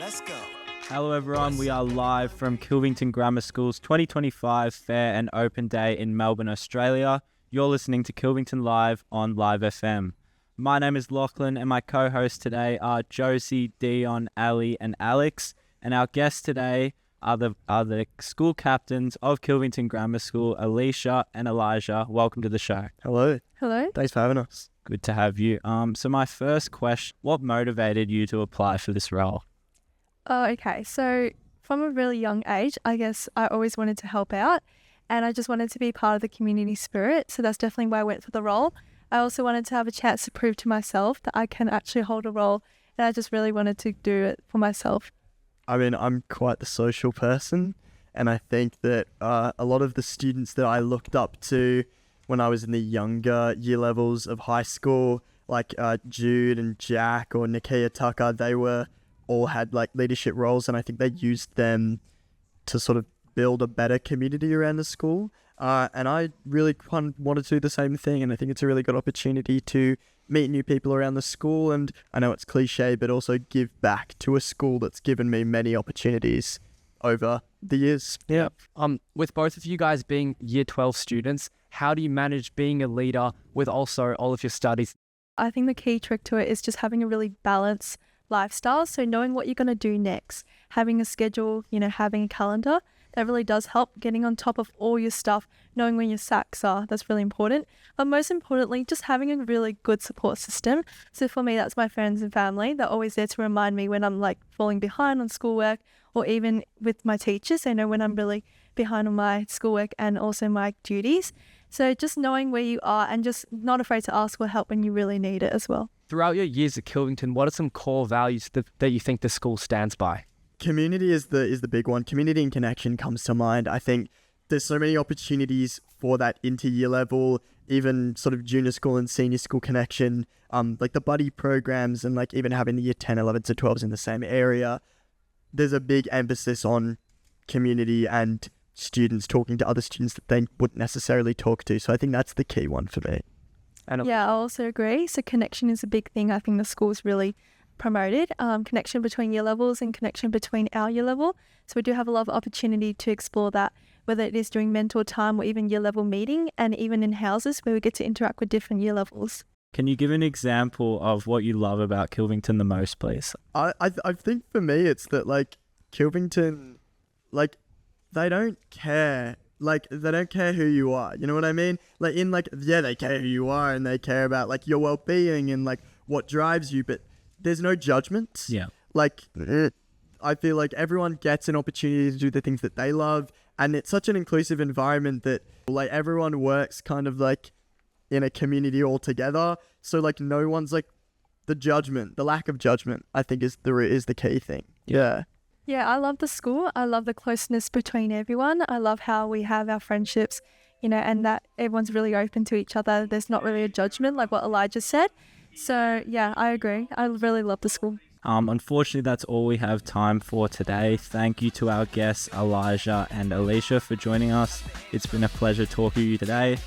Let's go. Hello everyone, we are live from Kilvington Grammar School's 2025 Fair and Open Day in Melbourne, Australia. You're listening to Kilvington Live on Live FM. My name is Lachlan and my co-hosts today are Josie, Dion, Ellie and Alex. And our guests today are the school captains of Kilvington Grammar School, Alycia and Elijah. Welcome to the show. Hello. Hello. Thanks for having us. Good to have you. So my first question, what motivated you to apply for this role? Oh, okay. So from a really young age, I guess I always wanted to help out and I just wanted to be part of the community spirit. So that's definitely why I went for the role. I also wanted to have a chance to prove to myself that I can actually hold a role, and I just really wanted to do it for myself. I mean, I'm quite the social person, and I think that a lot of the students that I looked up to when I was in the younger year levels of high school, like Jude and Jack or Nakia Tucker, they all had like leadership roles, and I think they used them to sort of build a better community around the school. And I really wanted to do the same thing, and I think it's a really good opportunity to meet new people around the school, and I know it's cliche, but also give back to a school that's given me many opportunities over the years. Yeah. With both of you guys being year 12 students, how do you manage being a leader with also all of your studies? I think the key trick to it is just having a really balanced lifestyle. So knowing what you're going to do next, having a schedule, having a calendar, that really does help. Getting on top of all your stuff, knowing when your sacks are, that's really important. But most importantly, just having a really good support system. So for me, that's my friends and family. They're always there to remind me when I'm like falling behind on schoolwork, or even with my teachers, they know when I'm really behind on my schoolwork and also my duties. So just knowing where you are and just not afraid to ask will help when you really need it as well. Throughout your years at Kilvington, what are some core values that you think the school stands by? Community is the big one. Community and connection comes to mind. I think there's so many opportunities for that inter-year level, even sort of junior school and senior school connection, like the buddy programs and like even having the year 10, 11 to 12s in the same area. There's a big emphasis on community and students talking to other students that they wouldn't necessarily talk to. So I think that's the key one for me. Yeah, I also agree. So connection is a big thing. I think the school's really promoted, connection between year levels and connection between our year level. So we do have a lot of opportunity to explore that, whether it is during mentor time or even year level meeting, and even in houses where we get to interact with different year levels. Can you give an example of what you love about Kilvington the most, please? I think for me it's that like Kilvington, like they don't care. Like, they don't care who you are, you know what I mean? Like, they care who you are and they care about, like, your well-being and, like, what drives you, but there's no judgment. Yeah. Like, I feel like everyone gets an opportunity to do the things that they love, and it's such an inclusive environment that, like, everyone works kind of, like, in a community all together, so, like, no one's, like, the lack of judgment, I think is the key thing. Yeah. Yeah, I love the school. I love the closeness between everyone. I love how we have our friendships, and that everyone's really open to each other. There's not really a judgment like what Elijah said. So yeah, I agree. I really love the school. Unfortunately, that's all we have time for today. Thank you to our guests, Elijah and Alycia, for joining us. It's been a pleasure talking to you today.